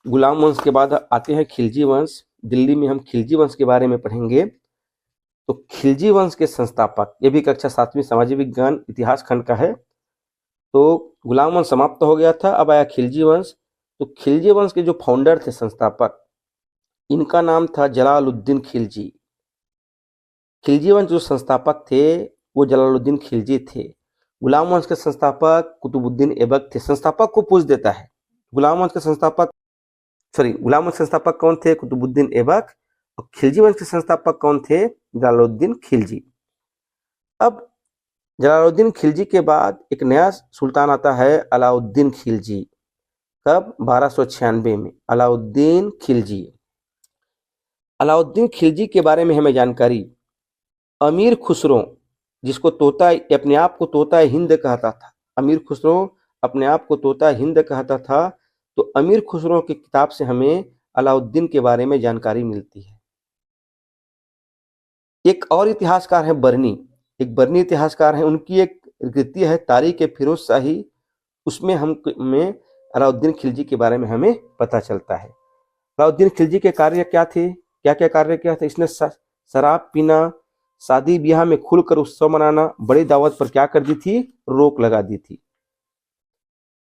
गुलाम वंश के बाद आते हैं खिलजी वंश। दिल्ली में हम खिलजी वंश के बारे में पढ़ेंगे। तो खिलजी वंश के संस्थापक, ये भी कक्षा 7वीं सामाजिक विज्ञान इतिहास खंड का है। तो गुलाम वंश समाप्त हो गया था, अब आया खिलजी वंश। तो खिलजी वंश के जो फाउंडर थे, संस्थापक, इनका नाम था जलालुद्दीन खिलजी। खिलजी वंश जो संस्थापक थे वो जलालुद्दीन खिलजी थे। गुलाम वंश के संस्थापक कुतुबुद्दीन ऐबक थे। संस्थापक को पूछ देता है, गुलाम वंश के संस्थापक गुलाम वंश के संस्थापक कौन थे? कुतुबुद्दीन ऐबक। और खिलजी वंश के संस्थापक कौन थे? जलालुद्दीन खिलजी। अब जलालुद्दीन खिलजी के बाद एक नया सुल्तान आता है, अलाउद्दीन खिलजी। कब? 1296 में अलाउद्दीन खिलजी। अलाउद्दीन खिलजी के बारे में हमें जानकारी, अमीर खुसरो, जिसको तोता, अपने आप को तोता हिंद कहता था, अमीर खुसरो अपने आप को तोता हिंद कहता था। तो अमीर खुसरो की किताब से हमें अलाउद्दीन के बारे में जानकारी मिलती है। एक और इतिहासकार है बर्नी, एक बर्नी इतिहासकार है, उनकी एक कृति है तारीख फिरोज शाही। उसमें हमें अलाउद्दीन खिलजी के बारे में हमें पता चलता है। अलाउद्दीन खिलजी के कार्य क्या थे, क्या क्या कार्य किया था? इसने शराब पीना, शादी ब्याह में खुलकर उत्सव मनाना, बड़ी दावत पर क्या कर दी थी? रोक लगा दी थी,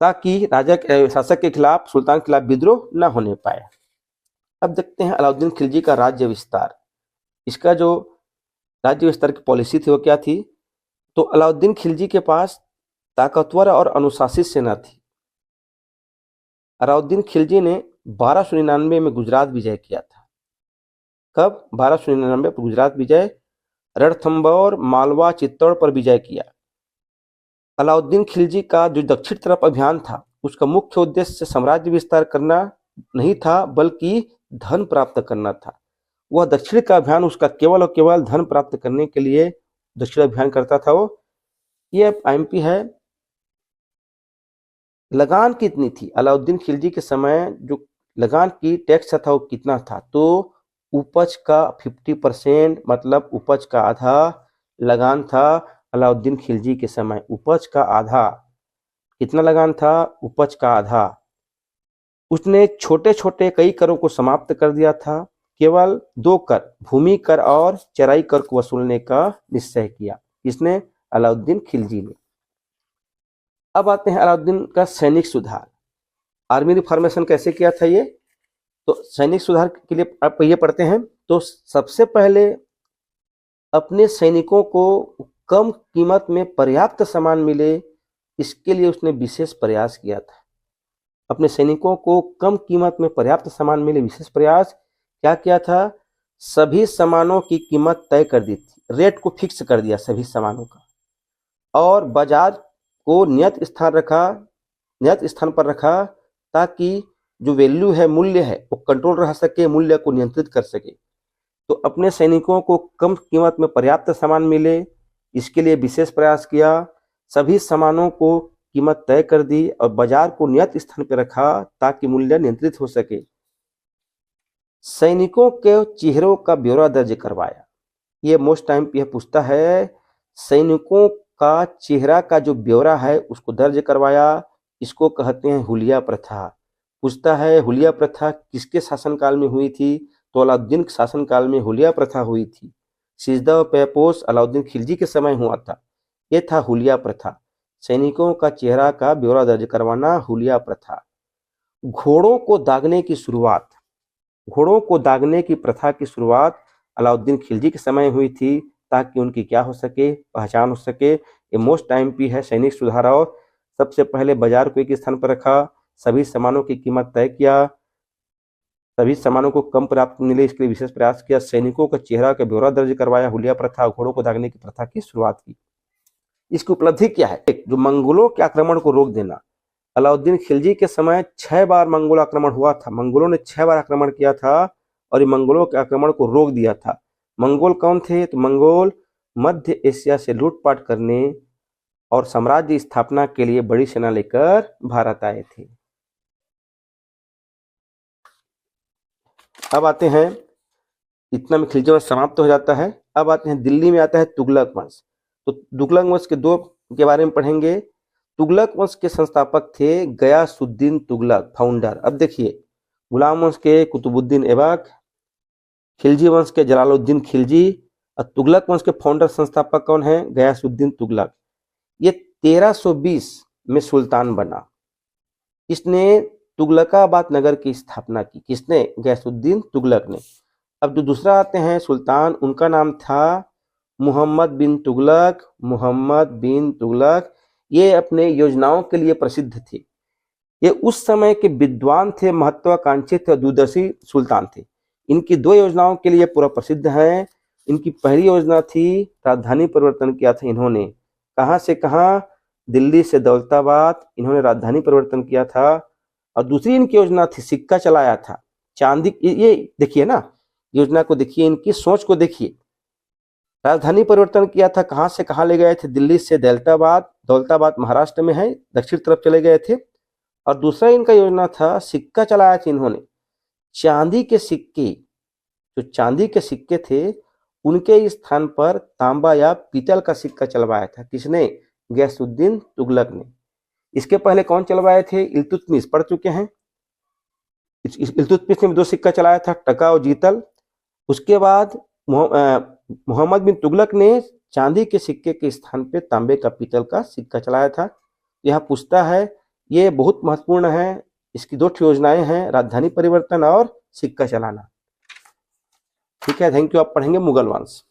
ताकि राजा शासक के खिलाफ, सुल्तान के खिलाफ विद्रोह न होने पाए। अब देखते हैं अलाउद्दीन खिलजी का राज्य विस्तार। इसका जो राज्य विस्तार की पॉलिसी थी वो क्या थी? तो अलाउद्दीन खिलजी के पास ताकतवर और अनुशासित सेना थी। अलाउद्दीन खिलजी ने 1299 में गुजरात विजय किया था। कब? 1299 पर गुजरात विजय, रणथंभौर, मालवा, चित्तौड़ पर विजय किया। अलाउद्दीन खिलजी का जो दक्षिण तरफ अभियान था, उसका मुख्य उद्देश्य साम्राज्य विस्तार करना नहीं था, बल्कि धन प्राप्त करना था। वह दक्षिण का अभियान उसका केवल और केवल धन प्राप्त करने के लिए दक्षिण अभियान करता था वो। ये एमपी है। लगान कितनी थी अलाउद्दीन खिलजी के समय? जो लगान की टैक्स था वो कितना था? तो उपज का 50%, मतलब उपज का आधा लगान था अलाउद्दीन खिलजी के समय। उपज का आधा, कितना लगान था? उपज का आधा। उसने छोटे छोटे कई करों को समाप्त कर दिया था, केवल 2 कर, भूमि कर और चराई कर को वसूलने का निश्चय किया। इसने अलाउद्दीन खिलजी ने। अब आते हैं अलाउद्दीन का सैनिक सुधार, आर्मी रिफॉर्मेशन कैसे किया था ये। तो सैनिक सुधार के लिए आप ये पढ़ते हैं। तो सबसे पहले अपने सैनिकों को कम कीमत में पर्याप्त सामान मिले, इसके लिए उसने विशेष प्रयास किया था। अपने सैनिकों को कम कीमत में पर्याप्त सामान मिले, विशेष प्रयास क्या किया था? सभी सामानों की कीमत तय कर दी थी, रेट को फिक्स कर दिया सभी सामानों का, और बाजार को नियत स्थान पर रखा, ताकि जो वैल्यू है, मूल्य है, वो कंट्रोल रह सके, मूल्य को नियंत्रित कर सके। तो अपने सैनिकों को कम कीमत में पर्याप्त सामान मिले, इसके लिए विशेष प्रयास किया। सभी सामानों को कीमत तय कर दी और बाजार को नियत स्थान पर रखा, ताकि मूल्य नियंत्रित हो सके। सैनिकों के चेहरों का ब्यौरा दर्ज करवाया। ये मोस्ट टाइम पे पूछता है, सैनिकों का चेहरा का जो ब्यौरा है उसको दर्ज करवाया। इसको कहते हैं हुलिया प्रथा। पूछता है हुलिया प्रथा किसके शासनकाल में हुई थी? तो अलाउद्दीन के शासनकाल में हुलिया प्रथा हुई थी। सिजदा और पैपोस अलाउद्दीन खिलजी के समय हुआ था। ये था हुलिया प्रथा, सैनिकों का चेहरा का ब्यौरा दर्ज करवाना, हुलिया प्रथा। घोड़ों को दागने की शुरुआत, घोड़ों को दागने की प्रथा की शुरुआत अलाउद्दीन खिलजी के समय हुई थी, ताकि उनकी क्या हो सके? पहचान हो सके। ये मोस्ट टाइम पी है सैनिक सुधार। और सबसे पहले बाजार को एक स्थान पर रखा, सभी सामानों की कीमत तय किया, सभी सामानों को कम प्राप्त मिले, इसके लिए विशेष प्रयास किया। सैनिकों का चेहरा का ब्यौरा दर्ज करवाया, हुलिया प्रथा, घोड़ों को दागने की प्रथा की शुरुआत की। इसकी उपलब्धि क्या है? जो मंगोलों के आक्रमण को रोक देना। अलाउद्दीन खिलजी के समय 6 बार मंगोल आक्रमण हुआ था। मंगोलों ने 6 बार आक्रमण किया था और ये मंगोलों के आक्रमण को रोक दिया था। मंगोल कौन थे? तो मंगोल मध्य एशिया से लूटपाट करने और साम्राज्य स्थापना के लिए बड़ी सेना लेकर भारत आए थे। अब आते हैं, इतना में खिलजी वंश समाप्त हो जाता है। अब आते हैं दिल्ली में आता है तुगलक वंश। तो तुगलक वंश के 2 के बारे में पढ़ेंगे। तुगलक वंश के संस्थापक थे गयासुद्दीन तुगलक, फाउंडर। अब देखिए, गुलाम वंश के कुतुबुद्दीन ऐबक, खिलजी वंश के जलालुद्दीन खिलजी और तुगलक वंश के फाउंडर संस्थापक कौन है? गयासुद्दीन तुगलक। ये 1320 में सुल्तान बना। इसने तुगलकाबाद नगर की स्थापना की। किसने? गयासुद्दीन तुगलक ने। अब जो दूसरा आते हैं सुल्तान, उनका नाम था मोहम्मद बिन तुगलक। मोहम्मद बिन तुगलक ये अपने योजनाओं के लिए प्रसिद्ध थे। ये उस समय के विद्वान थे, महत्वाकांक्षी थे और दूरदर्शी सुल्तान थे। इनकी 2 योजनाओं के लिए पूरा प्रसिद्ध हैं। इनकी पहली योजना थी राजधानी परिवर्तन किया था इन्होंने। कहाँ से कहाँ? दिल्ली से दौलताबाद इन्होंने राजधानी परिवर्तन किया था। और दूसरी इनकी योजना थी, सिक्का चलाया था चांदी। ये देखिए ना, योजना को देखिए, इनकी सोच को देखिए। राजधानी परिवर्तन किया था, कहाँ से कहाँ ले गए थे? दिल्ली से दौलताबाद। दौलताबाद महाराष्ट्र में है, दक्षिण तरफ चले गए थे। और दूसरा इनका योजना था, सिक्का चलाया था इन्होंने। चांदी के सिक्के, जो चांदी के सिक्के थे उनके स्थान पर तांबा या पीतल का सिक्का चलवाया था। किसने? गयासुद्दीन तुगलक ने। इसके पहले कौन चलवाए थे? इल्तुतमिश, पढ़ चुके हैं। इल्तुतमिश ने 2 सिक्का चलाया था, टका और जीतल। उसके बाद मोहम्मद बिन तुगलक ने चांदी के सिक्के के स्थान पे तांबे का पीतल का सिक्का चलाया था। यह पूछता है, ये बहुत महत्वपूर्ण है। इसकी 2 योजनाएं हैं, राजधानी परिवर्तन और सिक्का चलाना। ठीक है, थैंक यू। आप पढ़ेंगे मुगल वंश।